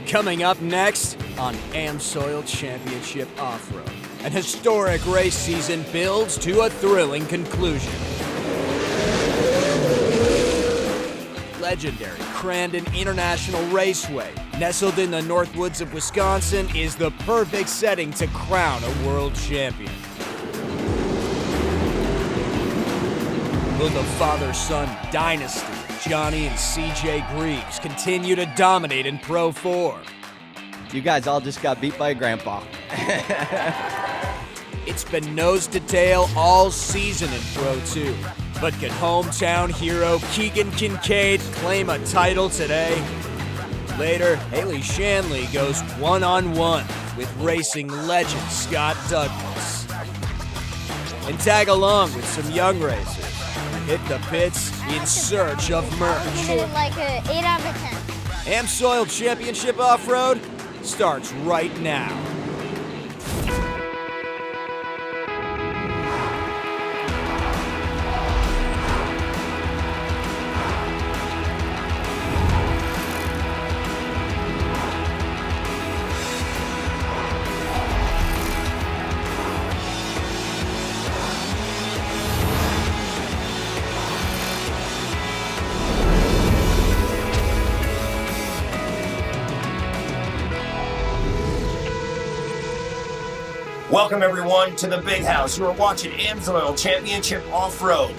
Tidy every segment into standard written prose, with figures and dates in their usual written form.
Coming up next on Amsoil Championship Off-Road, an historic race season builds to a thrilling conclusion. Legendary Crandon International Raceway, nestled in the Northwoods of Wisconsin, is the perfect setting to crown a world champion. Will the father-son dynasty, Johnny and CJ Greaves, continue to dominate in Pro 4? You guys all just got beat by Grandpa. It's been nose to tail all season in Pro 2. But can hometown hero Keegan Kincaid claim a title today? Later, Haley Shanley goes one-on-one with racing legend Scott Douglas. And tag along with some young racers who hit the pits in search of merch. I give it like an 8 out of 10. Amsoil Championship Off-Road starts right now. Welcome everyone to the Big House. You are watching Amsoil Championship Off-Road.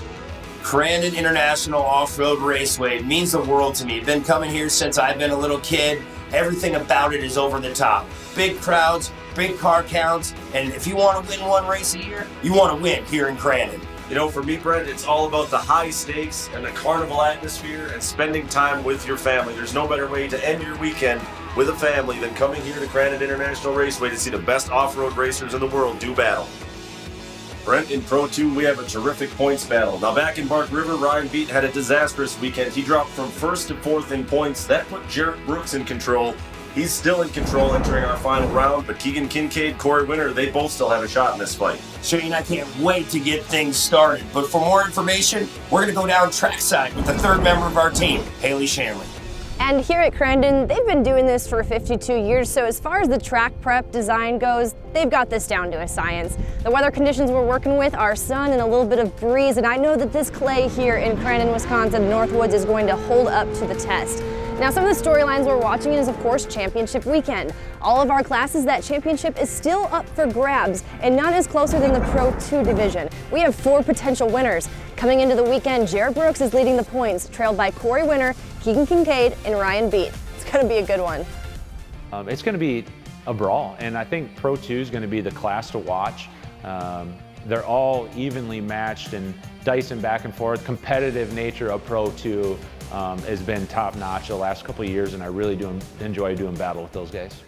Crandon International Off-Road Raceway means the world to me. Been coming here since I've been a little kid. Everything about it is over the top. Big crowds, big car counts, and if you want to win one race a year, you want to win here in Crandon. You know, for me, Brent, it's all about the high stakes and the carnival atmosphere and spending time with your family. There's no better way to end your weekend with a family than coming here to Crandon International Raceway to see the best off-road racers in the world do battle. Brent, in Pro 2, we have a terrific points battle. Now, back in Bark River, Ryan Beat had a disastrous weekend. He dropped from 1st to 4th in points. That put Jarrett Brooks in control. He's still in control entering our final round, but Keegan Kincaid, Corey Winter, they both still have a shot in this fight. Shane, I can't wait to get things started. But for more information, we're going to go down trackside with the third member of our team, Haley Shanley. And here at Crandon, they've been doing this for 52 years, so as far as the track prep design goes, they've got this down to a science. The weather conditions we're working with are sun and a little bit of breeze, and I know that this clay here in Crandon, Wisconsin, Northwoods, is going to hold up to the test. Now, some of the storylines we're watching is, of course, championship weekend. All of our classes, that championship is still up for grabs and not as closer than the Pro 2 division. We have 4 potential winners. Coming into the weekend, Jarrett Brooks is leading the points, trailed by Corey Winter, Keegan Kincaid, and Ryan Beat. It's going to be a good one. It's going to be a brawl, and I think Pro 2 is going to be the class to watch. They're all evenly matched and dicing back and forth. Competitive nature of Pro 2 has been top-notch the last couple of years, and I really do enjoy doing battle with those guys.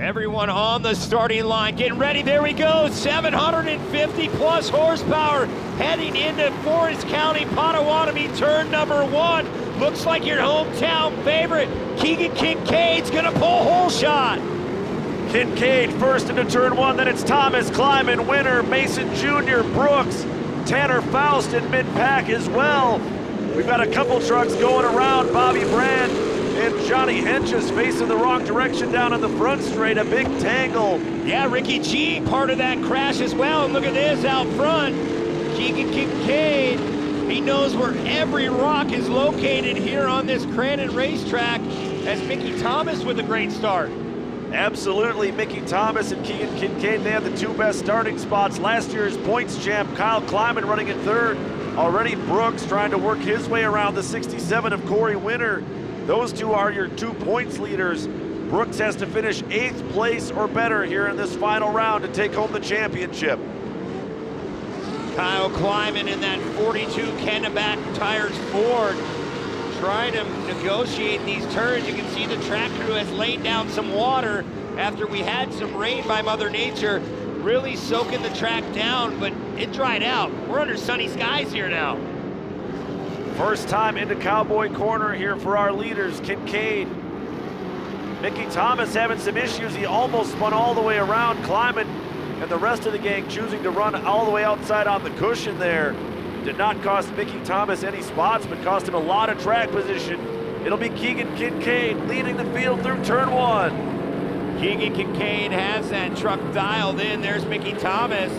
Everyone on the starting line, getting ready, there we go, 750 plus horsepower, heading into Forest County, Potawatomi, turn number 1. Looks like your hometown favorite, Keegan Kincaid's gonna pull hole shot. Kincaid first into turn 1, then it's Thomas, Kleiman, Winter, Mason Jr., Brooks, Tanner Faust in mid-pack as well. We've got a couple trucks going around, Bobby Brand and Johnny Henches facing the wrong direction down on the front straight, a big tangle. Yeah, Ricky G, part of that crash as well, and look at this out front. Keegan Kincaid, he knows where every rock is located here on this Crandon racetrack, as Mickey Thomas with a great start. Absolutely, Mickey Thomas and Keegan Kincaid, they have the 2 best starting spots. Last year's points champ, Kyle Kleiman, running in 3rd. Already Brooks trying to work his way around the 67 of Corey Winter. Those 2 are your 2 points leaders. Brooks has to finish 8th place or better here in this final round to take home the championship. Kyle Kleiman in that 42 Kennebec Tires Ford, trying to negotiate these turns. You can see the track crew has laid down some water after we had some rain by Mother Nature, really soaking the track down, but it dried out. We're under sunny skies here now. First time into Cowboy Corner here for our leaders, Kincaid. Mickey Thomas having some issues. He almost spun all the way around. Kleiman and the rest of the gang choosing to run all the way outside on the cushion there. Did not cost Mickey Thomas any spots, but cost him a lot of track position It'll be Keegan Kincaid leading the field through turn 1. Keegan Kincaid has that truck dialed in. There's Mickey Thomas.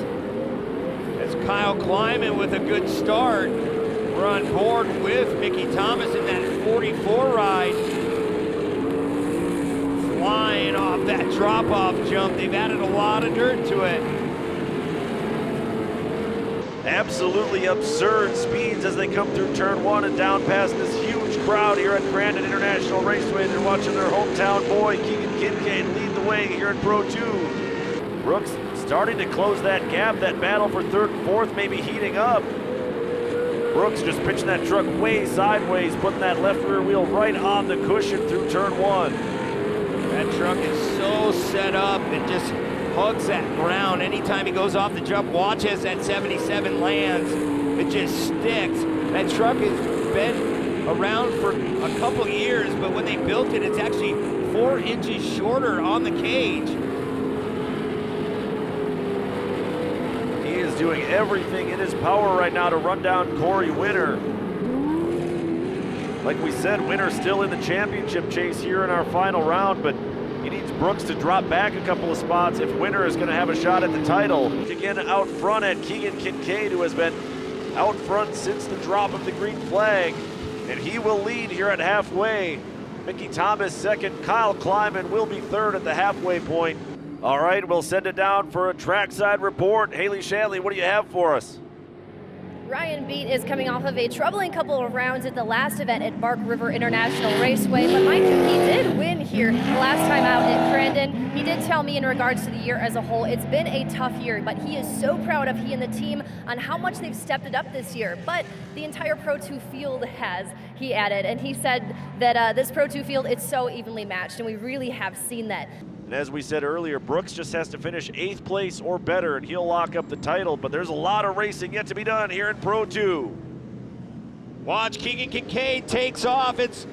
As Kyle Kleiman with a good start. We're on board with Mickey Thomas in that 44 ride. Flying off that drop-off jump. They've added a lot of dirt to it. Absolutely absurd speeds as they come through turn 1 and down past this huge crowd here at Crandon International Raceway. They're watching their hometown boy, Keegan Kincaid, lead the way here in Pro 2. Brooks starting to close that gap. That battle for 3rd and 4th may be heating up. Brooks just pitching that truck way sideways, putting that left rear wheel right on the cushion through turn 1. That truck is so set up, it just hugs that ground. Anytime he goes off the jump, watch as that 77 lands, it just sticks. That truck has been around for a couple years, but when they built it, it's actually 4 inches shorter on the cage. He is doing everything in his power right now to run down Corey Winter. Like we said, Winter still in the championship chase here in our final round, but he needs Brooks to drop back a couple of spots if Winter is going to have a shot at the title. Again, out front at Keegan Kincaid, who has been out front since the drop of the green flag, and he will lead here at halfway. Mickey Thomas second, Kyle Kleiman will be third at the halfway point. All right, we'll send it down for a trackside report. Haley Shanley, what do you have for us? Ryan Beat is coming off of a troubling couple of rounds at the last event at Bark River International Raceway, but mind you, he did win here the last time out at Crandon. He did tell me in regards to the year as a whole, it's been a tough year, but he is so proud of he and the team on how much they've stepped it up this year. But the entire Pro 2 field has, he added, and he said that this Pro 2 field, it's so evenly matched, and we really have seen that. And as we said earlier, Brooks just has to finish 8th place or better and he'll lock up the title, but there's a lot of racing yet to be done here in Pro 2. Watch, Keegan Kincaid takes off. It's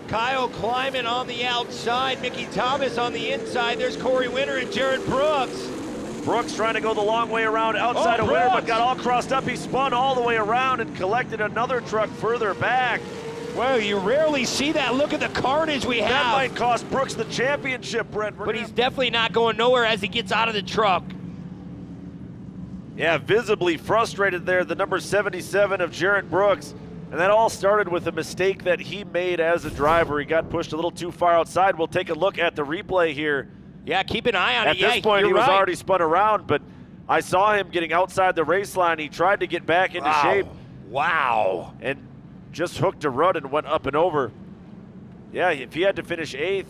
Kyle Kleiman on the outside, Mickey Thomas on the inside. There's Corey Winter and Jared Brooks. Brooks trying to go the long way around outside of Winter, but got all crossed up. He spun all the way around and collected another truck further back. Well, you rarely see that. Look at the carnage we have. That might cost Brooks the championship, Brent. But he's definitely not going nowhere as he gets out of the truck. Yeah, visibly frustrated there, the number 77 of Jarrett Brooks. And that all started with a mistake that he made as a driver. He got pushed a little too far outside. We'll take a look at the replay here. Yeah, keep an eye on it. At this point, he was already spun around, but I saw him getting outside the race line. He tried to get back into shape. Wow. And just hooked a rut and went up and over. Yeah, if he had to finish 8th,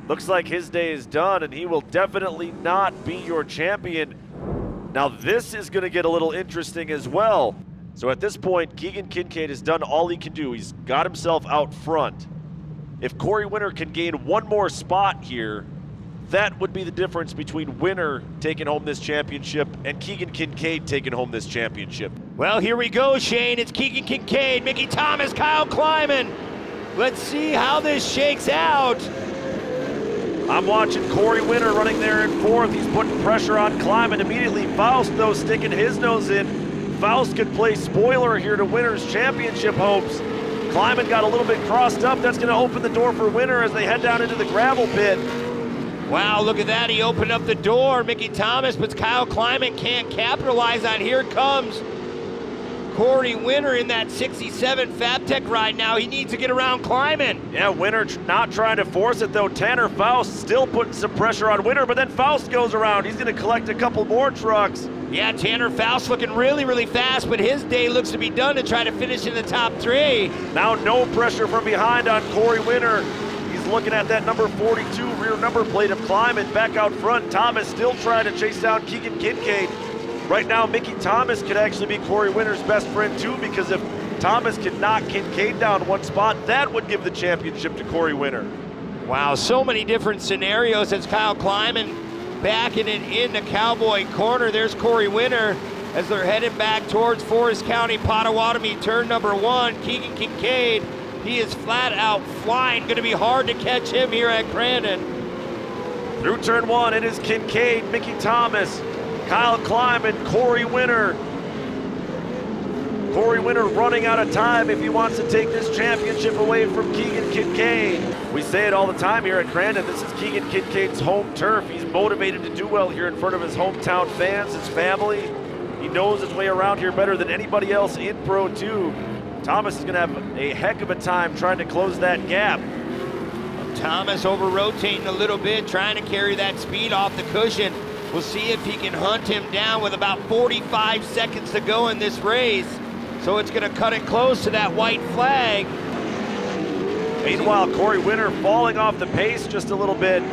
looks like his day is done, and he will definitely not be your champion. Now this is going to get a little interesting as well. So at this point, Keegan Kincaid has done all he can do. He's got himself out front. If Corey Winter can gain one more spot here, that would be the difference between Winter taking home this championship and Keegan Kincaid taking home this championship. Well, here we go, Shane. It's Keegan Kincaid, Mickey Thomas, Kyle Kleiman. Let's see how this shakes out. I'm watching Corey Winter running there in 4th. He's putting pressure on Kleiman immediately. Faust, though, sticking his nose in. Faust could play spoiler here to Winter's championship hopes. Kleiman got a little bit crossed up. That's going to open the door for Winter as they head down into the gravel pit. Wow, look at that. He opened up the door. Mickey Thomas, but Kyle Kleiman can't capitalize on. Here comes Corey Winter in that 67 Fabtech ride now. He needs to get around Kleiman. Yeah, Winter not trying to force it, though. Tanner Faust still putting some pressure on Winter, but then Faust goes around. He's going to collect a couple more trucks. Yeah, Tanner Faust looking really, really fast, but his day looks to be done to try to finish in the top 3. Now no pressure from behind on Corey Winter. Looking at that number 42 rear number plate of Kleiman back out front. Thomas still trying to chase down Keegan Kincaid. Right now, Mickey Thomas could actually be Corey Winter's best friend too, because if Thomas can knock Kincaid down one spot, that would give the championship to Corey Winter. Wow, so many different scenarios as Kyle Kleiman backing it in the Cowboy corner. There's Corey Winter as they're heading back towards Forest County, Potawatomi, turn number 1. Keegan Kincaid, he is flat out flying. Going to be hard to catch him here at Crandon. Through turn 1, it is Kincaid, Mickey Thomas, Kyle Kleiman, Corey Winter. Corey Winter running out of time if he wants to take this championship away from Keegan Kincaid. We say it all the time here at Crandon. This is Keegan Kincaid's home turf. He's motivated to do well here in front of his hometown fans, his family. He knows his way around here better than anybody else in Pro 2. Thomas is going to have a heck of a time trying to close that gap. Thomas over-rotating a little bit, trying to carry that speed off the cushion. We'll see if he can hunt him down with about 45 seconds to go in this race. So it's going to cut it close to that white flag. Meanwhile, Corey Winter falling off the pace just a little bit.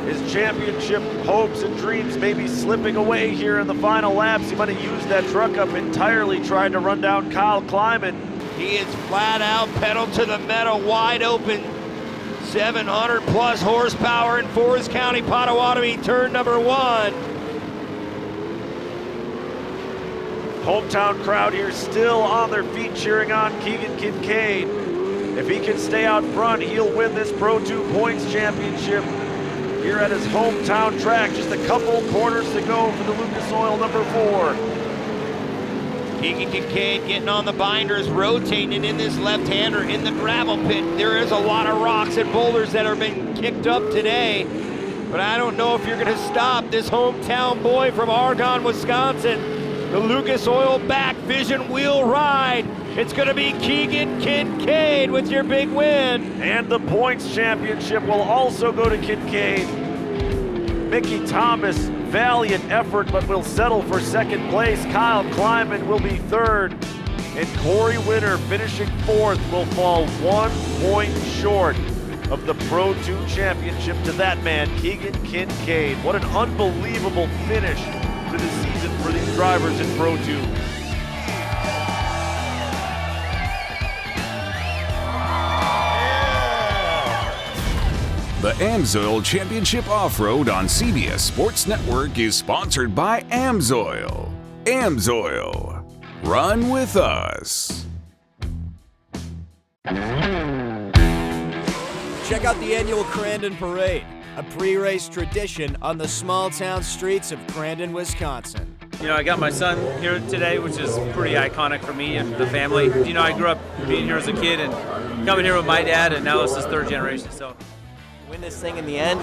His championship hopes and dreams may be slipping away here in the final laps. He might have used that truck up entirely trying to run down Kyle Kleiman. He is flat out, pedal to the metal, wide open. 700 plus horsepower in Forest County, Potawatomi, turn number 1. Hometown crowd here still on their feet cheering on Keegan Kincaid. If he can stay out front, he'll win this Pro 2 Points Championship here at his hometown track. Just a couple corners to go for the Lucas Oil number 4. Keegan Kincaid getting on the binders, rotating in this left-hander in the gravel pit. There is a lot of rocks and boulders that are being kicked up today, but I don't know if you're gonna stop this hometown boy from Argonne, Wisconsin. The Lucas Oil back vision wheel ride. It's gonna be Keegan Kincaid with your big win. And the points championship will also go to Kincaid. Mickey Thomas, valiant effort, but will settle for second place. Kyle Kleiman will be third. And Corey Winter, finishing 4th, will fall 1 point short of the Pro 2 championship to that man, Keegan Kincaid. What an unbelievable finish to the season for these drivers in Pro 2. The Amsoil Championship Off-Road on CBS Sports Network is sponsored by Amsoil. Amsoil. Run with us. Check out the annual Crandon Parade, a pre-race tradition on the small-town streets of Crandon, Wisconsin. You know, I got my son here today, which is pretty iconic for me and the family. You know, I grew up being here as a kid and coming here with my dad, and now it's his 3rd generation, so. Win this thing in the end,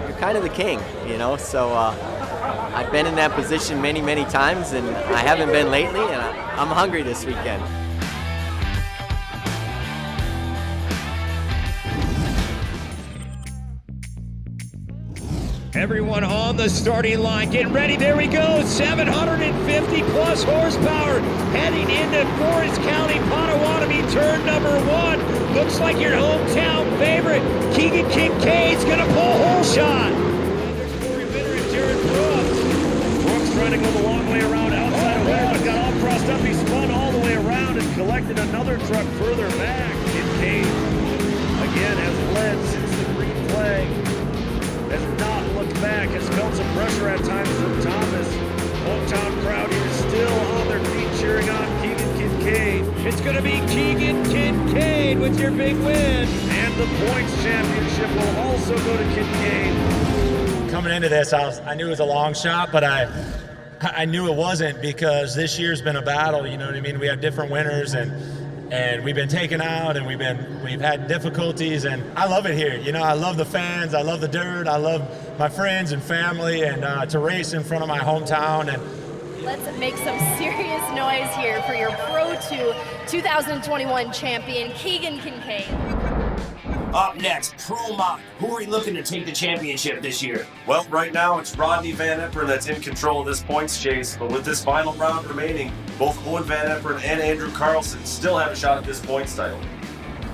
you're kind of the king, you know, so I've been in that position many, many times, and I haven't been lately, and I'm hungry this weekend. Everyone on the starting line, getting ready, there we go, 750 plus horsepower, heading into Forest County, Potawatomi, turn number 1. Looks like your hometown favorite, Keegan Kincaid's gonna pull hole shot. There's Corey Winter and Jared Brooks. Brooks trying to go the long way around outside of Winter, but got all crossed up. He spun all the way around and collected another truck further back. Kincaid, again, has led since the green flag. Has not looked back, has felt some pressure at times from Thomas. Hometown crowd here still on their feet cheering on Keegan Kincaid. It's gonna be Keegan Kincaid with your big win. And the points championship will also go to Kincaid. Coming into this, I knew it was a long shot, but I knew it wasn't, because this year's been a battle, you know what I mean? We have different winners, and we've been taken out, and we've had difficulties, and I love it here. You know, I love the fans, I love the dirt, I love my friends and family, and to race in front of my hometown. And let's make some serious noise here for your Pro 2 2021 champion, Keegan Kincaid. Up next, Pro Mod. Who are we looking to take the championship this year? Well, right now it's Rodney Van Epperen that's in control of this points chase, but with this final round remaining, both Owen Van Epperen and Andrew Carlson still have a shot at this points title.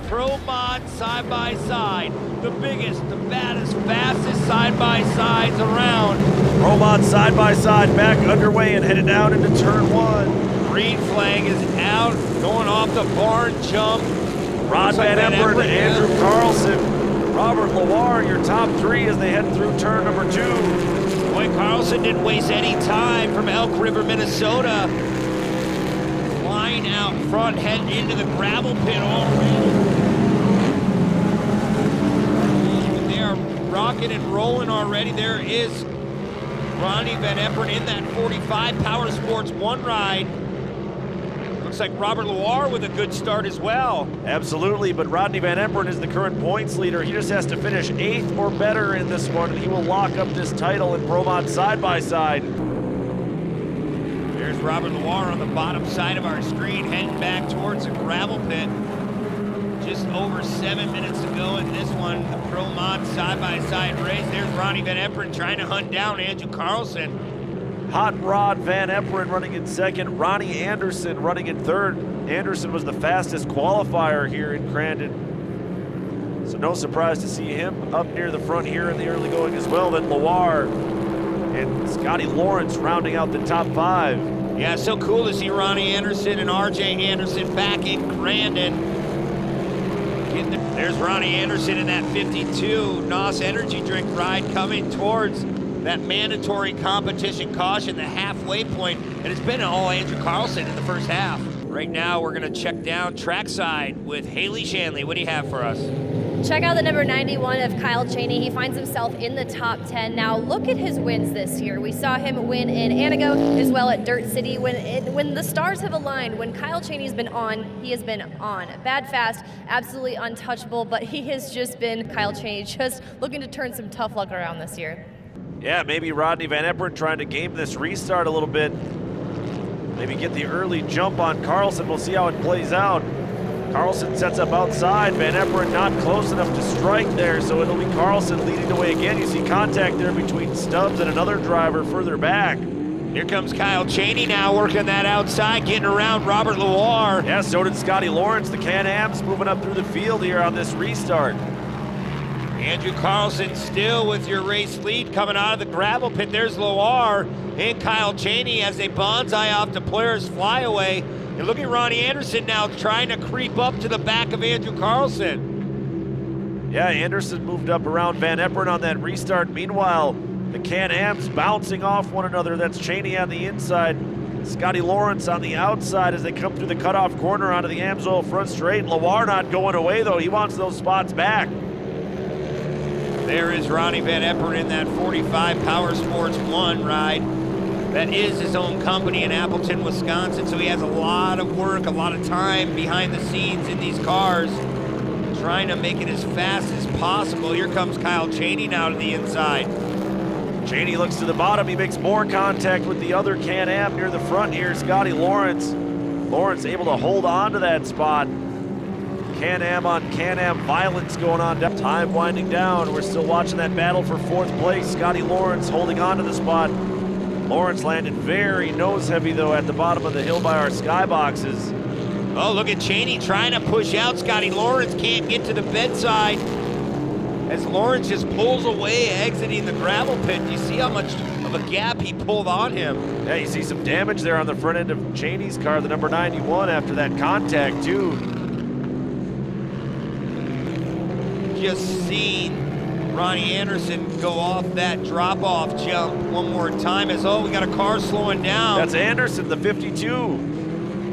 Pro Mod side by side, the biggest, the baddest, fastest side by sides around. Pro Mod side by side back underway and headed down into turn 1. Green flag is out, going off the barn jump. Rod Van Epperen, Andrew Carlson, Robert Loire, your top 3 as they head through turn number 2. Boy, Carlson didn't waste any time from Elk River, Minnesota. Flying out front, heading into the gravel pit already. They are rocking and rolling already. There is Ronnie Van Epperen in that 45 Power Sports 1 ride. looks like Robert Loire with a good start as well. Absolutely, but Rodney Van Eperen is the current points leader. He just has to finish 8th or better in this one, and he will lock up this title in Pro Mod side-by-side. There's Robert Loire on the bottom side of our screen, heading back towards the gravel pit. Just over 7 minutes to go in this one, the Pro Mod side-by-side race. There's Ronnie Van Eperen trying to hunt down Andrew Carlson. Hot Rod Van Eperen running in second, Ronnie Anderson running in third. Anderson was the fastest qualifier here in Crandon, so no surprise to see him up near the front here in the early going as well. Then Loire and Scotty Lawrence rounding out the top 5. Yeah, so cool to see Ronnie Anderson and RJ Anderson back in Crandon. There's Ronnie Anderson in that 52 NOS energy drink ride coming towards that mandatory competition caution, the halfway point, and it's been all Andrew Carlson in the first half. Right now, we're gonna check down trackside with Haley Shanley. What do you have for us? Check out the number 91 of Kyle Cheney. He finds himself in the top 10. Now, look at his wins this year. We saw him win in Anago as well at Dirt City. When the stars have aligned, when Kyle Cheney's been on, he has been on. Bad fast, absolutely untouchable, but he has just been Kyle Cheney, just looking to turn some tough luck around this year. Yeah, maybe Rodney Van Eperen trying to game this restart a little bit. Maybe get the early jump on Carlson. We'll see how it plays out. Carlson sets up outside. Van Eperen not close enough to strike there, so it'll be Carlson leading the way again. You see contact there between Stubbs and another driver further back. Here comes Kyle Cheney now working that outside, getting around Robert Loire. Yeah, so did Scotty Lawrence. The Can-Ams moving up through the field here on this restart. Andrew Carlson still with your race lead coming out of the gravel pit. There's Loire and Kyle Cheney as they bonsai off the Polaris flyaway. And look at Ronnie Anderson now trying to creep up to the back of Andrew Carlson. Yeah, Anderson moved up around Van Eperen on that restart. Meanwhile, the Can-Ams bouncing off one another. That's Cheney on the inside, Scotty Lawrence on the outside as they come through the cutoff corner onto the Amsoil front straight. Loire not going away though. He wants those spots back. There is Ronnie Van Eperen in that 45 Power Sports 1 ride. That is his own company in Appleton, Wisconsin, so he has a lot of work, a lot of time behind the scenes in these cars, trying to make it as fast as possible. Here comes Kyle Cheney now to the inside. Cheney looks to the bottom. He makes more contact with the other Can-Am near the front here, Scotty Lawrence. Lawrence able to hold on to that spot. Can-Am on Can-Am violence going on. Time winding down. We're still watching that battle for 4th place. Scotty Lawrence holding on to the spot. Lawrence landed very nose heavy though at the bottom of the hill by our skyboxes. Oh, look at Cheney trying to push out. Scotty Lawrence can't get to the bedside as Lawrence just pulls away, exiting the gravel pit. You see how much of a gap he pulled on him. Yeah, you see some damage there on the front end of Cheney's car, the number 91, after that contact too. Just seen Ronnie Anderson go off that drop-off jump one more time as, oh, we got a car slowing down. That's Anderson, the 52.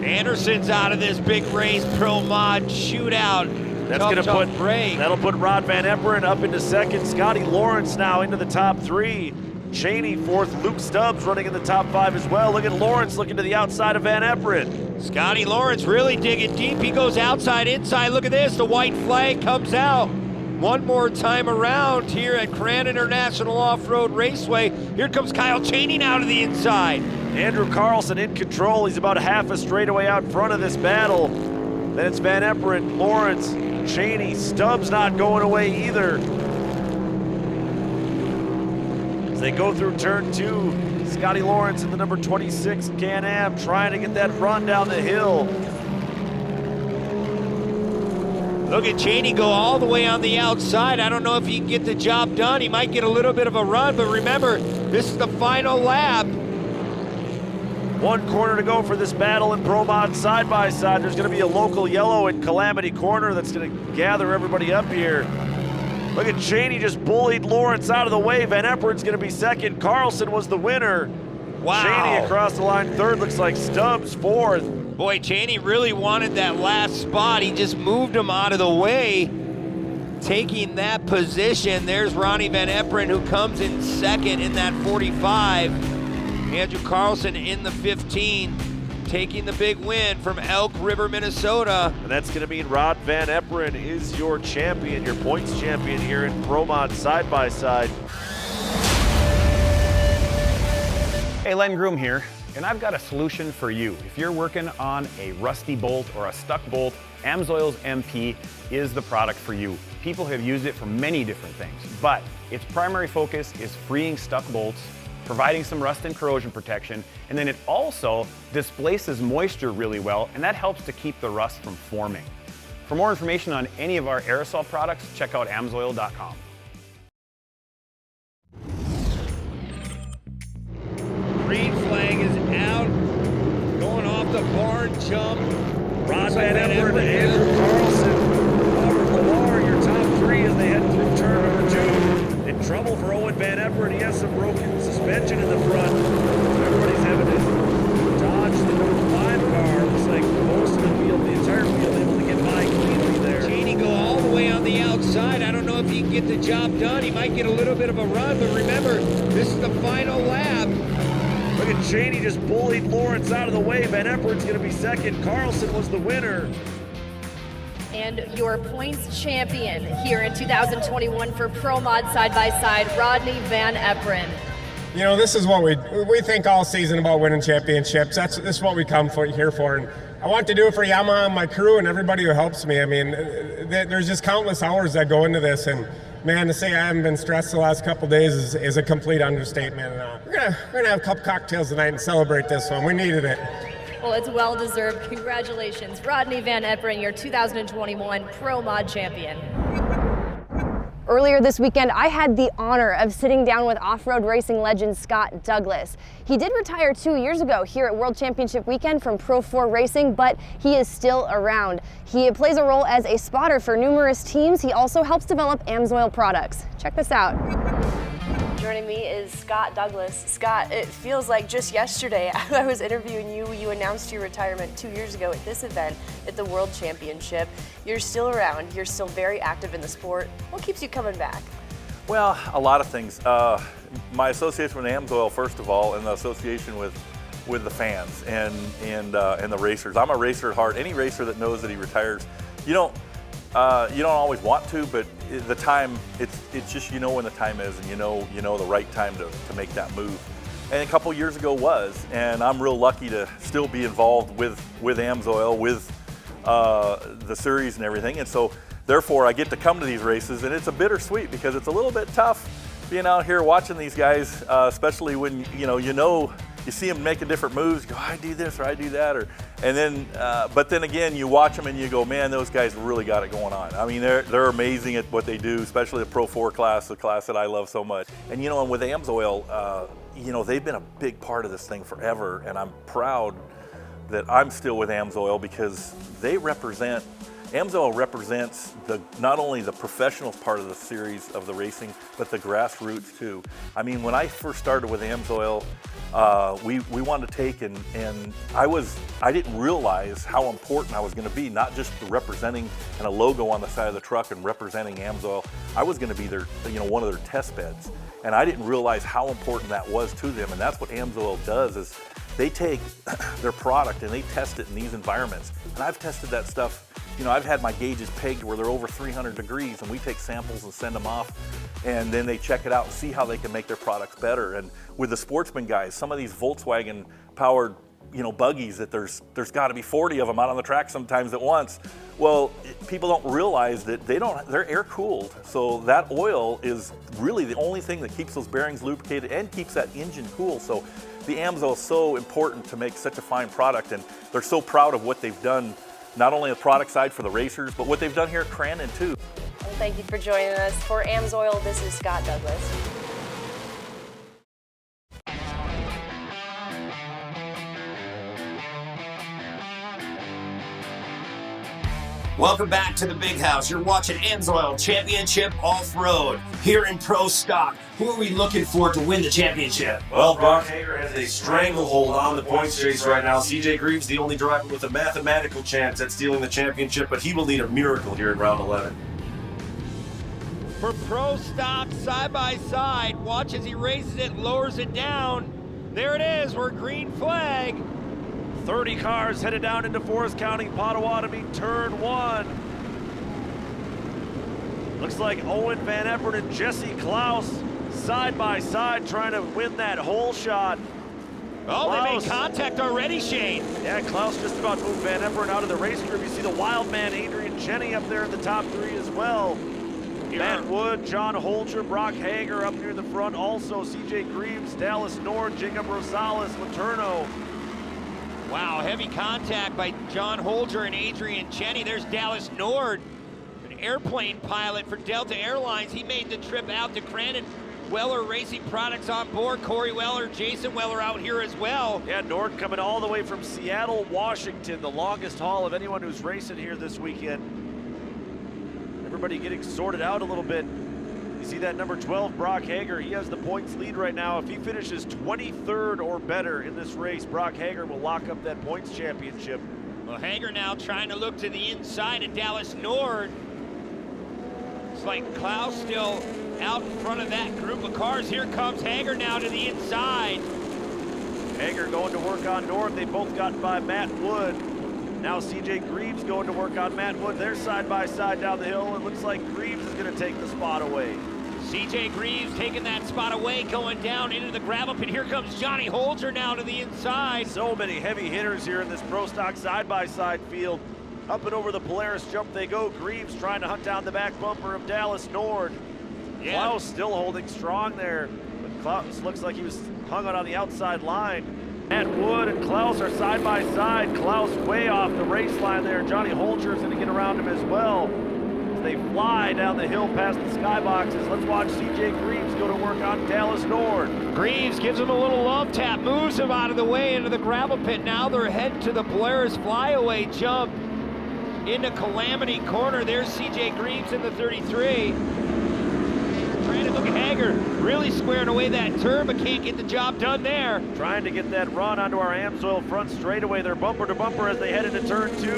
Anderson's out of this big race, Pro Mod shootout. That'll put Rod Van Eperen up into second. Scotty Lawrence now into the top 3. Cheney 4th. Luke Stubbs running in the top 5 as well. Look at Lawrence looking to the outside of Van Eperen. Scotty Lawrence really digging deep. He goes outside, inside. Look at this. The white flag comes out. One more time around here at Crandon International Off-Road Raceway. Here comes Kyle Cheney now to the inside. Andrew Carlson in control. He's about half a straightaway out front of this battle. Then it's Van Eperen, Lawrence, Cheney. Stubbs not going away either. As they go through turn 2, Scotty Lawrence in the number 26 Can-Am trying to get that run down the hill. Look at Cheney go all the way on the outside. I don't know if he can get the job done. He might get a little bit of a run, but remember, this is the final lap. 1 corner to go for this battle in Pro Mod side-by-side. There's going to be a local yellow in Calamity Corner that's going to gather everybody up here. Look at Cheney just bullied Lawrence out of the way. Van Eperen's going to be second. Carlson was the winner. Wow. Cheney across the line third. Looks like Stubbs 4th. Boy, Cheney really wanted that last spot. He just moved him out of the way, taking that position. There's Ronnie Van Eperen, who comes in second in that 45. Andrew Carlson in the 15. taking the big win from Elk River, Minnesota. And that's going to mean Rod Van Eperen is your champion, your points champion here in Pro Mod side-by-side. Hey, Len Groom here, and I've got a solution for you. If you're working on a rusty bolt or a stuck bolt, Amsoil's MP is the product for you. People have used it for many different things, but its primary focus is freeing stuck bolts, providing some rust and corrosion protection, and then it also displaces moisture really well, and that helps to keep the rust from forming. For more information on any of our aerosol products, check out amsoil.com. Green flag is out, going off the barn jump. Rod Van Eperen and Andrew Carlson, Robert Lamar, your top three as they head through turn number 2. In trouble for Owen Van Eperen, he has some broken suspension in the front. Everybody's having to dodge the number 5 car. Looks like most of the field, the entire field, able to get by cleanly there. Cheney go all the way on the outside. I don't know if he can get the job done. He might get a little bit of a run, but remember, this is the final lap. Look at Cheney just bullied Lawrence out of the way. Van Eperen's going to be second. Carlson was the winner. And your points champion here in 2021 for Pro Mod side-by-side, Rodney Van Eperen. You know, this is what we think all season about winning championships. This is what we come here for. And I want to do it for Yamaha and my crew and everybody who helps me. I mean, there's just countless hours that go into this, and man, to say I haven't been stressed the last couple days is a complete understatement. We're gonna have a couple cocktails tonight and celebrate this one. We needed it. Well, it's well-deserved. Congratulations, Rodney Van Eperen, your 2021 Pro Mod champion. Earlier this weekend, I had the honor of sitting down with off-road racing legend Scott Douglas. He did retire 2 years ago here at World Championship Weekend from Pro 4 Racing, but he is still around. He plays a role as a spotter for numerous teams. He also helps develop Amsoil products. Check this out. Joining me is Scott Douglas. Scott, it feels like just yesterday I was interviewing you. You announced your retirement 2 years ago at this event at the World Championship. You're still around. You're still very active in the sport. What keeps you coming back? Well, a lot of things. My association with Amsoil, first of all, and the association with the fans and the racers. I'm a racer at heart. Any racer that knows that he retires, you don't always want to, but the time, it's just, you know when the time is, and you know the right time to make that move. And a couple years ago was, and I'm real lucky to still be involved with Amsoil, with the series and everything. And so therefore I get to come to these races, and it's a bittersweet because it's a little bit tough being out here watching these guys, especially when you see them making different moves. You go, I do this or I do that, and then but then again you watch them and you go, man, those guys really got it going on. I mean, they're amazing at what they do, especially the Pro 4 class, the class that I love so much. And and with Amsoil, they've been a big part of this thing forever, and I'm proud that I'm still with Amsoil because Amsoil represents not only the professional part of the series of the racing, but the grassroots too. I mean, when I first started with Amsoil, we wanted to take and I didn't realize how important I was going to be, not just representing and a logo on the side of the truck and representing Amsoil. I was going to be their, one of their test beds, and I didn't realize how important that was to them. And that's what Amsoil does, is they take their product and they test it in these environments. And I've tested that stuff. I've had my gauges pegged where they're over 300 degrees, and we take samples and send them off, and then they check it out and see how they can make their products better. And with the Sportsman guys, some of these Volkswagen powered buggies that there's got to be 40 of them out on the track sometimes at once. Well, people don't realize that they're air cooled. So that oil is really the only thing that keeps those bearings lubricated and keeps that engine cool. So the Amsoil is so important to make such a fine product, and they're so proud of what they've done, not only on the product side for the racers, but what they've done here at Crandon too. Well, thank you for joining us. For Amsoil, this is Scott Douglas. Welcome back to the Big House. You're watching Amsoil Championship Off-Road here in Pro Stock. Who are we looking for to win the championship? Well, Brock Hager has a stranglehold on the points chase right now. CJ Greaves, the only driver with a mathematical chance at stealing the championship, but he will need a miracle here in round 11. For Pro Stock side-by-side, watch as he raises it, lowers it down. There it is, we're green flag. 30 cars headed down into Forest County, Potawatomi, turn 1. Looks like Owen Van Epperen and Jesse Klaus side by side trying to win that hole shot. Oh, Klaus, they made contact already, Shane. Yeah, Klaus just about moved Van Epperen out of the race group. You see the wild man, Adrian Jenny, up there in the top 3 as well. Matt Wood, John Holger, Brock Hager up near the front. Also, CJ Greaves, Dallas Nord, Jacob Rosales, Letourneau. Wow, heavy contact by John Holger and Adrian Jenny. There's Dallas Nord, an airplane pilot for Delta Airlines. He made the trip out to Crandon. Weller Racing Products on board. Corey Weller, Jason Weller out here as well. Yeah, Nord coming all the way from Seattle, Washington, the longest haul of anyone who's racing here this weekend. Everybody getting sorted out a little bit. You see that number 12, Brock Hager. He has the points lead right now. If he finishes 23rd or better in this race, Brock Hager will lock up that points championship. Well, Hager now trying to look to the inside of Dallas Nord. It's like Klaus still out in front of that group of cars. Here comes Hager now to the inside. Hager going to work on Nord. They both got by Matt Wood. Now CJ Greaves going to work on Matt Wood. They're side by side down the hill. It looks like Greaves is going to take the spot away. CJ Greaves taking that spot away, going down into the gravel pit. Here comes Johnny Holger now to the inside. So many heavy hitters here in this Pro Stock side-by-side field. Up and over the Polaris jump they go. Greaves trying to hunt down the back bumper of Dallas Nord. Yeah. Klaus still holding strong there, but Klaus looks like he was hung out on the outside line. Matt Wood and Klaus are side by side. Klaus way off the race line there. Johnny Holger is going to get around him as well. As they fly down the hill past the skyboxes. Let's watch CJ Greaves go to work on Dallas Nord. Greaves gives him a little love tap, moves him out of the way into the gravel pit. Now they're heading to the Polaris flyaway jump into Calamity Corner. There's CJ Greaves in the 33. Trying to look at Hager, really squaring away that turn, but can't get the job done there. Trying to get that run onto our Amsoil front straightaway. They're bumper to bumper as they head into turn 2.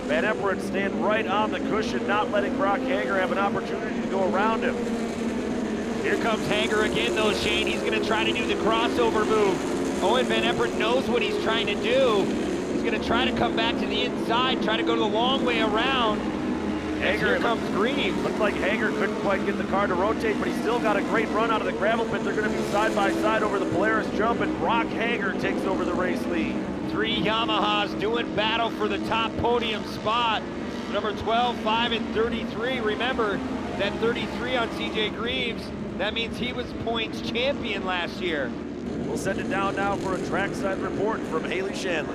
Van Epperen staying right on the cushion, not letting Brock Hager have an opportunity to go around him. Here comes Hager again though, Shane. He's gonna try to do the crossover move. Owen Van Epperen knows what he's trying to do. He's gonna try to come back to the inside, try to go the long way around. Here comes Greaves. Looks like Hager couldn't quite get the car to rotate, but he's still got a great run out of the gravel pit. They're going to be side by side over the Polaris jump, and Brock Hager takes over the race lead. 3 Yamahas doing battle for the top podium spot. Number 12, 5, and 33. Remember, that 33 on CJ Greaves, that means he was points champion last year. We'll send it down now for a trackside report from Haley Shanley.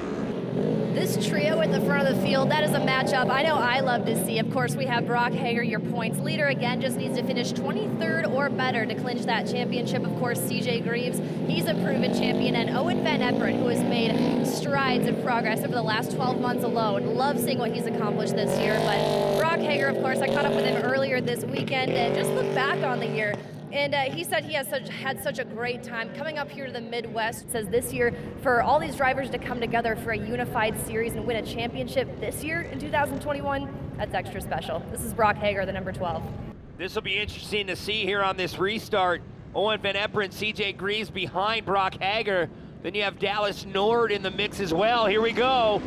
This trio at the front of the field, that is a matchup I know I love to see. Of course, we have Brock Hager, your points leader, again, just needs to finish 23rd or better to clinch that championship. Of course, CJ Greaves, he's a proven champion, and Owen Van Epperen, who has made strides in progress over the last 12 months alone. Love seeing what he's accomplished this year, but Brock Hager, of course, I caught up with him earlier this weekend and just look back on the year. And he said he has had such a great time coming up here to the Midwest. Says this year, for all these drivers to come together for a unified series and win a championship this year in 2021, that's extra special. This is Brock Hager, the number 12. This will be interesting to see here on this restart. Owen Van Epperen, CJ Greaves behind Brock Hager. Then you have Dallas Nord in the mix as well. Here we go.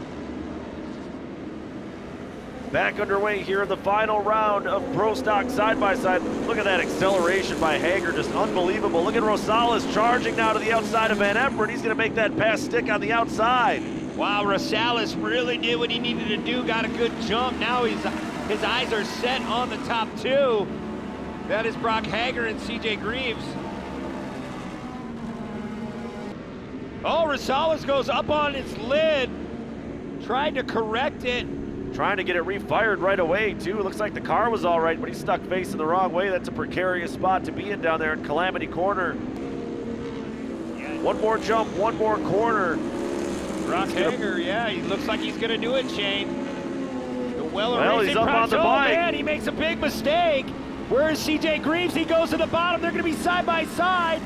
Back underway here in the final round of Pro Stock side-by-side. Look at that acceleration by Hager, just unbelievable. Look at Rosales charging now to the outside of Van Epperen. He's gonna make that pass stick on the outside. Wow, Rosales really did what he needed to do, got a good jump. Now his eyes are set on the top 2. That is Brock Hager and CJ Greaves. Oh, Rosales goes up on its lid, tried to correct it. Trying to get it refired right away, too. It looks like the car was all right, but he's stuck facing the wrong way. That's a precarious spot to be in down there in Calamity Corner. One more jump, one more corner. Brock Hager, yeah, he looks like he's going to do it, Shane. The Well, he's up on the bike. Man, he makes a big mistake. Where is CJ Greaves? He goes to the bottom. They're going to be side by side.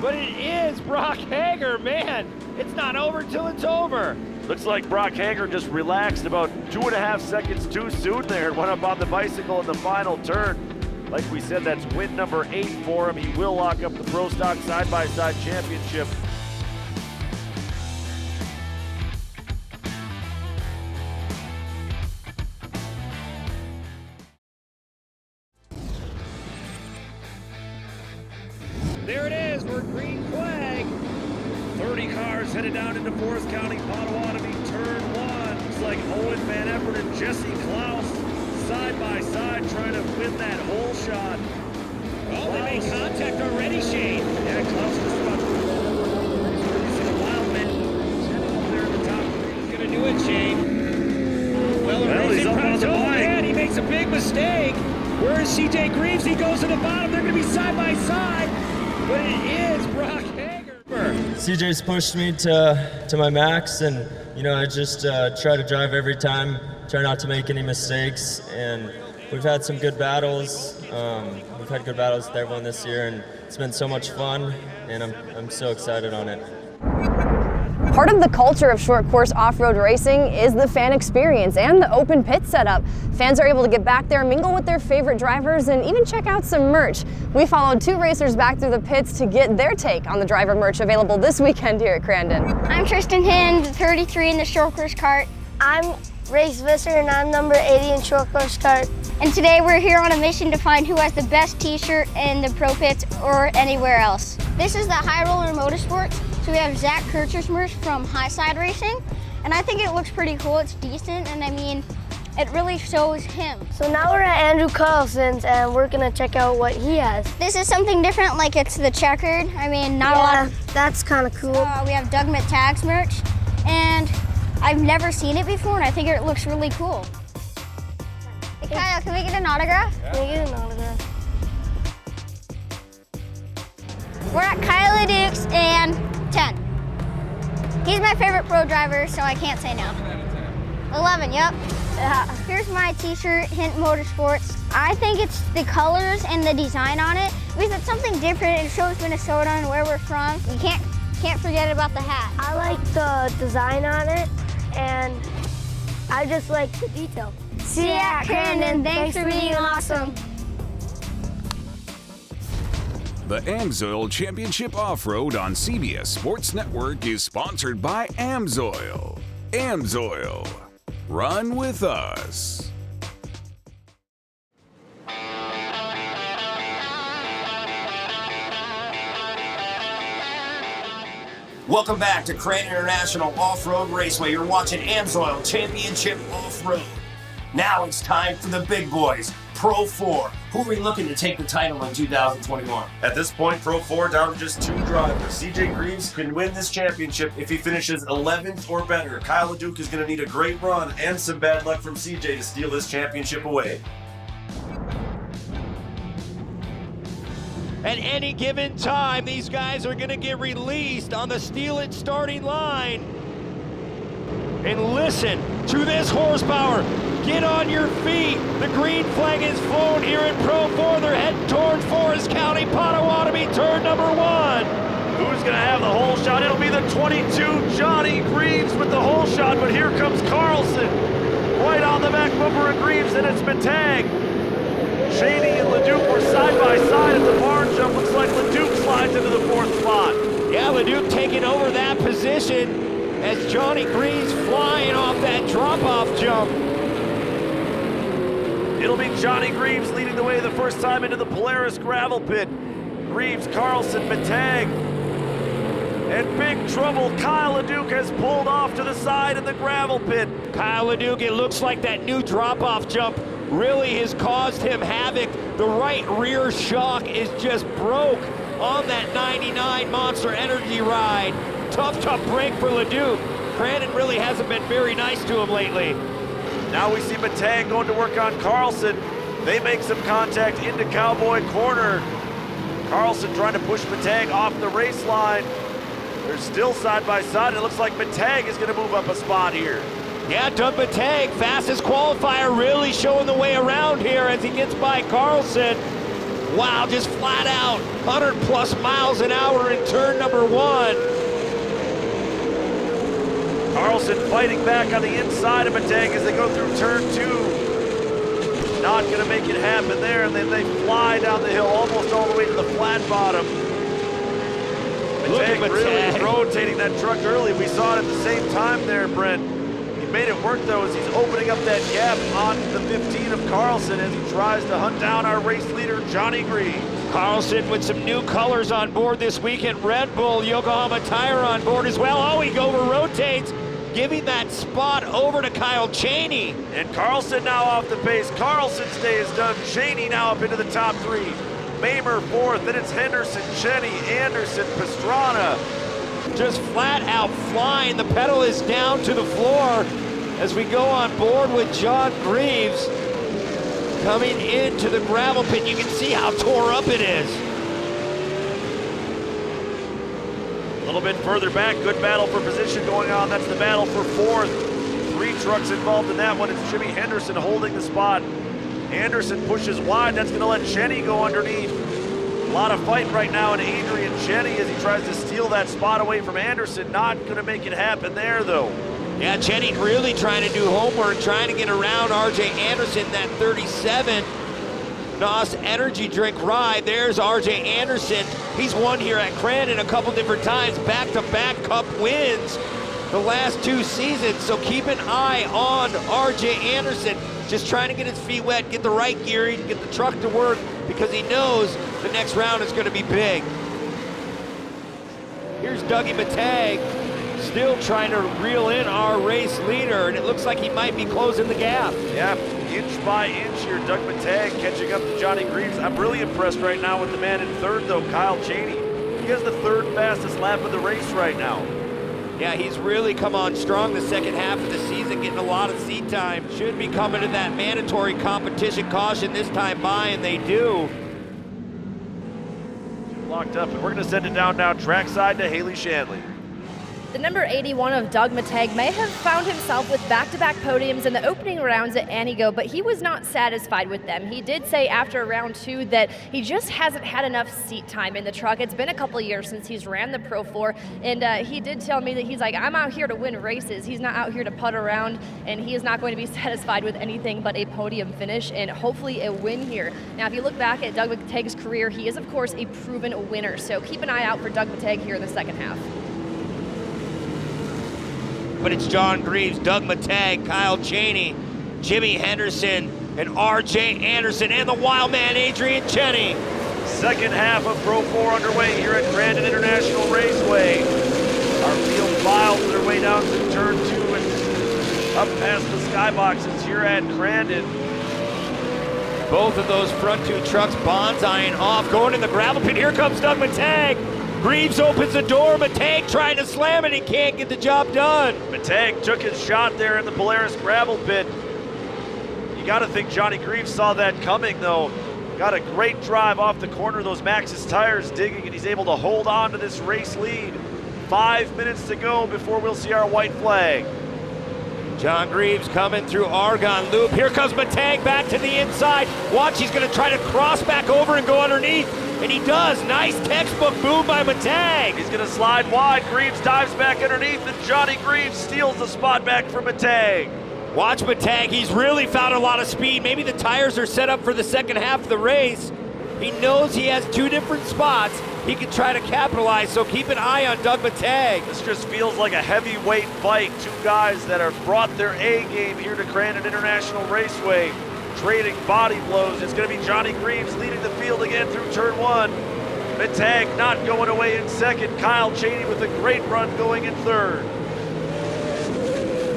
But it is Brock Hager, man. It's not over till it's over. Looks like Brock Hager just relaxed about 2.5 seconds too soon there and went up on the bicycle in the final turn. Like we said, that's win number 8 for him. He will lock up the Pro Stock side-by-side championship. Grieves headed down into Forest County, Potawatomi, turn 1. Looks like Owen Van Effert and Jesse Klaus side by side trying to win that hole shot. Oh, they made contact already, Shane. Yeah, Klaus just about releasing a wild man. Heading up there at the top. He's gonna do it, Shane. Well, he's up on the bike. Man, he makes a big mistake. Where is CJ Greaves? He goes to the bottom. They're gonna be side by side. But it is Brock Hager. CJ's pushed me to my max, and you know, I just try to drive every time, try not to make any mistakes, and we've had some good battles. We've had good battles with everyone this year, and it's been so much fun, and I'm so excited on it. Part of the culture of short course off-road racing is the fan experience and the open pit setup. Fans are able to get back there, mingle with their favorite drivers, and even check out some merch. We followed 2 racers back through the pits to get their take on the driver merch available this weekend here at Crandon. I'm Tristan Hind, 33 in the short course cart. I'm Race Visser, and I'm number 80 in short course cart. And today we're here on a mission to find who has the best t-shirt in the pro pits or anywhere else. This is the High Roller Motorsports. So we have Zach Kircher's merch from High Side Racing, and I think it looks pretty cool. It's decent, and I mean, it really shows him. So now we're at Andrew Carlson's, and we're gonna check out what he has. This is something different, like it's the checkered. I mean, not a lot of... That's kind of cool. We have Doug McTagg's merch, and I've never seen it before, and I think it looks really cool. Hey, Kyle, can we get an autograph? Yeah. Can we get an autograph? We're at Kyle Dukes and 10. He's my favorite pro driver, so I can't say no. 11, yep. Here's my t-shirt, Hint Motorsports. I think it's the colors and the design on it, because it's something different. It shows Minnesota and where we're from. You can't forget about the hat. I like the design on it, and I just like the detail. See ya at Crandon. Thanks for being awesome. The Amsoil Championship Off-Road on CBS Sports Network is sponsored by Amsoil. Amsoil. Run with us. Welcome back to Crandon International Off-Road Raceway. You're watching Amsoil Championship Off-Road. Now it's time for the big boys, Pro 4. Who are we looking to take the title in 2021? At this point, Pro 4 down to just 2 drivers. CJ Greaves can win this championship if he finishes 11th or better. Kyle LeDuc is going to need a great run and some bad luck from CJ to steal this championship away. At any given time, these guys are going to get released on the Steal It starting line. And listen to this horsepower. Get on your feet. The green flag is flown here in Pro 4. They're heading towards Forest County, Potawatomi, turn number 1. Who's going to have the hole shot? It'll be the 22, Johnny Greaves with the hole shot, but here comes Carlson. Right on the back bumper of Greaves, and it's McTagg. Shaney and LeDuc were side by side at the barn jump. Looks like LeDuc slides into the 4th spot. Yeah, LeDuc taking over that position as Johnny Greaves flying off that drop-off jump. It'll be Johnny Greaves leading the way the first time into the Polaris gravel pit. Greaves, Carlson, McTagg. And big trouble, Kyle LeDuc has pulled off to the side in the gravel pit. Kyle LeDuc, it looks like that new drop-off jump really has caused him havoc. The right rear shock is just broke on that 99 Monster Energy ride. Tough break for LeDuc. Crandon really hasn't been very nice to him lately. Now we see McTagg going to work on Carlson. They make some contact into Cowboy Corner. Carlson trying to push McTagg off the race line. They're still side by side. It looks like McTagg is going to move up a spot here. Yeah, Doug McTagg, fastest qualifier, really showing the way around here as he gets by Carlson. Wow, just flat out, 100+ miles an hour in turn number 1. Carlson fighting back on the inside of McTagg as they go through turn 2. Not going to make it happen there, and then they fly down the hill almost all the way to the flat bottom. McTagg really was rotating that truck early. We saw it at the same time there, Brent. He made it work though as he's opening up that gap on the 15 of Carlson as he tries to hunt down our race leader, Johnny Greaves. Carlson with some new colors on board this weekend. Red Bull, Yokohama Tire on board as well. Oh, he over-rotates, giving that spot over to Kyle Cheney. And Carlson now off the pace. Carlson's day is done. Cheney now up into the top 3. Mamer 4th, then it's Henderson, Cheney, Anderson, Pastrana. Just flat out flying. The pedal is down to the floor as we go on board with John Greaves. Coming into the gravel pit, you can see how tore up it is. A little bit further back, good battle for position going on. That's the battle for 4th. 3 trucks involved in that one. It's Jimmy Henderson holding the spot. Anderson pushes wide. That's going to let Cheney go underneath. A lot of fight right now in Adrian Cheney as he tries to steal that spot away from Anderson. Not going to make it happen there, though. Yeah, Cheney really trying to do homework, trying to get around RJ Anderson, that 37 NOS energy drink ride. There's RJ Anderson. He's won here at Crandon a couple different times, back-to-back cup wins the last 2 seasons. So keep an eye on RJ Anderson, just trying to get his feet wet, get the right gearing, get the truck to work, because he knows the next round is going to be big. Here's Dougie Matag, still trying to reel in our race leader, and it looks like he might be closing the gap. Yeah, inch by inch here, Doug Matag catching up to Johnny Greaves. I'm really impressed right now with the man in 3rd, though, Kyle Cheney. He has the 3rd fastest lap of the race right now. Yeah, he's really come on strong the second half of the season, getting a lot of seat time. Should be coming to that mandatory competition caution this time by, and they do. Locked up, and we're going to send it down now trackside to Haley Shanley. The number 81 of Doug Matag may have found himself with back-to-back podiums in the opening rounds at Anigo, but he was not satisfied with them. He did say after round 2 that he just hasn't had enough seat time in the truck. It's been a couple of years since he's ran the Pro 4, and he did tell me that he's like, I'm out here to win races. He's not out here to putt around, and he is not going to be satisfied with anything but a podium finish and hopefully a win here. Now, if you look back at Doug Matag's career, he is, of course, a proven winner, so keep an eye out for Doug Matag here in the second half. But it's John Greaves, Doug Matag, Kyle Cheney, Jimmy Henderson, and RJ Anderson, and the wild man, Adrian Cheney. Second half of Pro 4 underway here at Crandon International Raceway. Our field files their way down to turn 2 and up past the skyboxes here at Crandon. Both of those front 2 trucks bonsaiing off, going in the gravel pit. Here comes Doug Matag. Greaves opens the door, Matag trying to slam it, he can't get the job done. Matag took his shot there in the Polaris gravel pit. You gotta think Johnny Greaves saw that coming though. Got a great drive off the corner of those Maxxis tires digging, and he's able to hold on to this race lead. 5 minutes to go before we'll see our white flag. John Greaves coming through Argonne Loop. Here comes Matag back to the inside. Watch, he's gonna try to cross back over and go underneath. And he does. Nice textbook move by Matag. He's going to slide wide. Greaves dives back underneath, and Johnny Greaves steals the spot back from Matag. Watch Matag. He's really found a lot of speed. Maybe the tires are set up for the second half of the race. He knows he has 2 different spots. He can try to capitalize, so keep an eye on Doug Matag. This just feels like a heavyweight fight. 2 guys that have brought their A game here to Crandon International Raceway. Trading body blows. It's going to be Johnny Greaves leading the field again through turn 1. Matag not going away in 2nd. Kyle Cheney with a great run going in 3rd.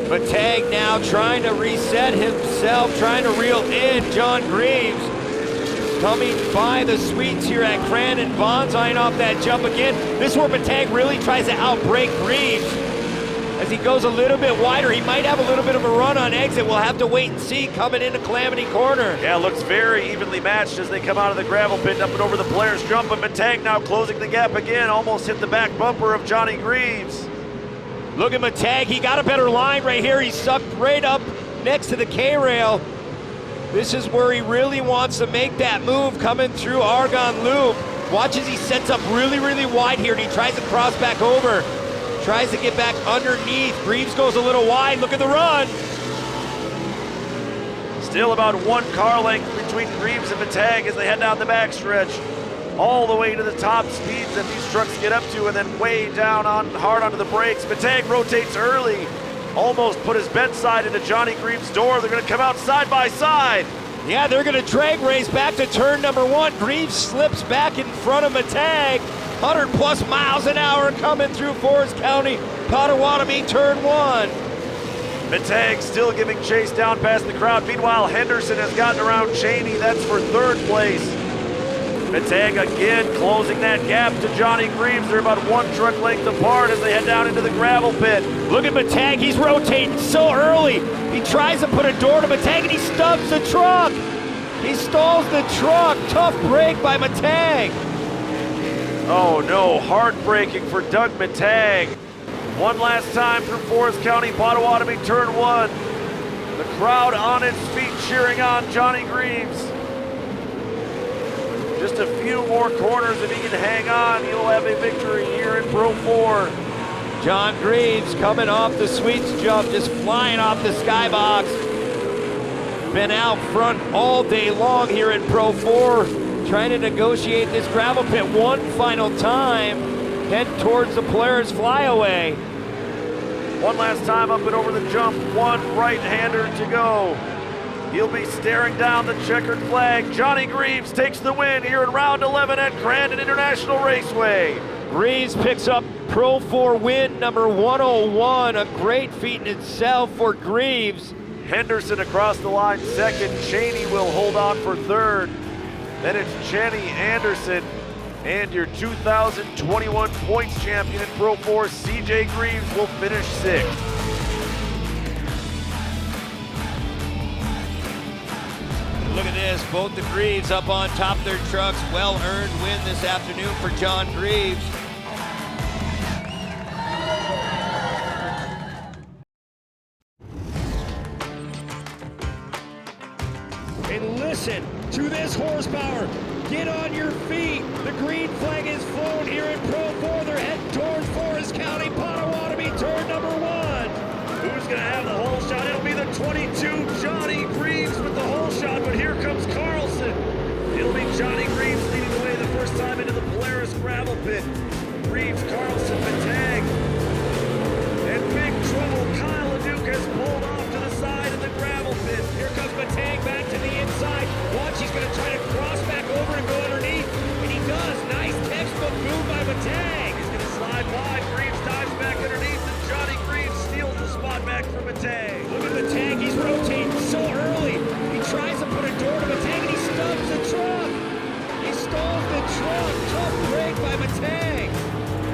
Matag now trying to reset himself, trying to reel in John Greaves. Coming by the sweets here at Crandon, bonsaiing off that jump again. This is where Matag really tries to outbrake Greaves. As he goes a little bit wider, he might have a little bit of a run on exit. We'll have to wait and see coming into Calamity Corner. Yeah, looks very evenly matched as they come out of the gravel pit and up and over the Polaris jump. But Matag now closing the gap again, almost hit the back bumper of Johnny Greaves. Look at Matag, he got a better line right here. He's sucked right up next to the K-rail. This is where he really wants to make that move coming through Argonne Loop. Watch as he sets up really, really wide here and he tries to cross back over. Tries to get back underneath. Greaves goes a little wide. Look at the run. Still about 1 car length between Greaves and Matag as they head down the backstretch. All the way to the top speeds that these trucks get up to, and then way down on hard onto the brakes. Matag rotates early. almost put his bedside into Johnny Greaves' door. They're going to come out side by side. Yeah, they're going to drag race back to turn number 1. Greaves slips back in front of Matag. 100+ miles an hour coming through Forest County, Potawatomi, turn 1. Matag still giving chase down past the crowd. Meanwhile, Henderson has gotten around Cheney. That's for 3rd place. Matag again closing that gap to Johnny Greaves. They're about 1 truck length apart as they head down into the gravel pit. Look at Matag, he's rotating so early. He tries to put a door to Matag and he stubs the truck. He stalls the truck. Tough break by Matag. Oh no, heartbreaking for Doug Matag. One last time through Forest County, Potawatomi, turn 1. The crowd on its feet cheering on Johnny Greaves. Just a few more corners. If he can hang on, he'll have a victory here in Pro 4. John Greaves coming off the sweets jump, just flying off the skybox. Been out front all day long here in Pro 4, trying to negotiate this gravel pit one final time. Head towards the Polaris flyaway. One last time up and over the jump, 1 right-hander to go. He'll be staring down the checkered flag. Johnny Greaves takes the win here in round 11 at Crandon International Raceway. Greaves picks up Pro 4 win number 101, a great feat in itself for Greaves. Henderson across the line 2nd. Cheney will hold on for 3rd. Then it's Jenny Anderson. And your 2021 points champion in Pro 4, CJ Greaves, will finish 6th. Look at this, both the Greaves up on top of their trucks. Well-earned win this afternoon for John Greaves. And listen to this horsepower. Get on your feet. The green flag is flown here in Pro 4. They're heading towards Forest County, Potawatomi, turn number 1. Who's going to have the hole shot? It'll be the 22, Johnny Greaves with the hole shot, but here comes Carlson. It'll be Johnny Greaves leading the way the first time into the Polaris gravel pit. Greaves, Carlson, Matag. And big trouble, Kyle LeDuc has pulled off to the side of the gravel pit. Here comes Matag back to the inside. Watch, he's going to try to cross back over and go underneath. And he does. Nice textbook move by Matag. He's going to slide wide. Greaves dives back underneath, and Johnny Greaves steals the spot back from Matag. Look at Matag. He's rotating so early. He tries to put a door to Matag, and he stubs the truck. He stalls the truck. Tough break by Matag.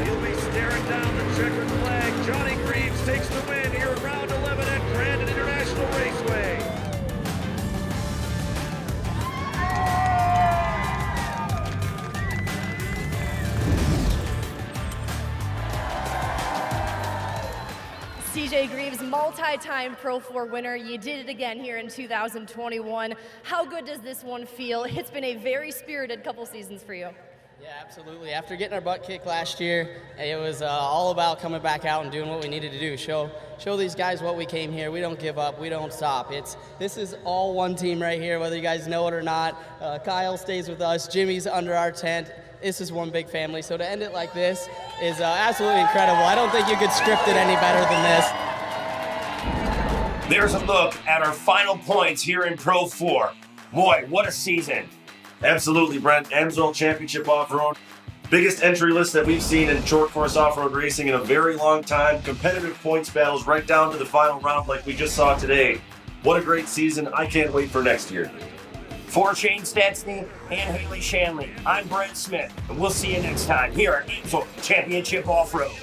He'll be staring down the checkered flag. Johnny Greaves takes the win here in round 11 at Crandon International Raceway. CJ Greaves, multi-time Pro 4 winner. You did it again here in 2021. How good does this one feel? It's been a very spirited couple seasons for you. Yeah, absolutely. After getting our butt kicked last year, it was all about coming back out and doing what we needed to do. Show these guys what we came here. We don't give up. We don't stop. This is all one team right here, whether you guys know it or not. Kyle stays with us. Jimmy's under our tent. This is one big family. So to end it like this is absolutely incredible. I don't think you could script it any better than this. There's a look at our final points here in Pro 4. Boy, what a season. Absolutely, Brent. Amsoil Championship Off-Road. Biggest entry list that we've seen in short course off-road racing in a very long time. Competitive points battles right down to the final round like we just saw today. What a great season. I can't wait for next year. For Shane Stetsny and Haley Shanley, I'm Brent Smith, and we'll see you next time here at Amsoil Championship Off-Road.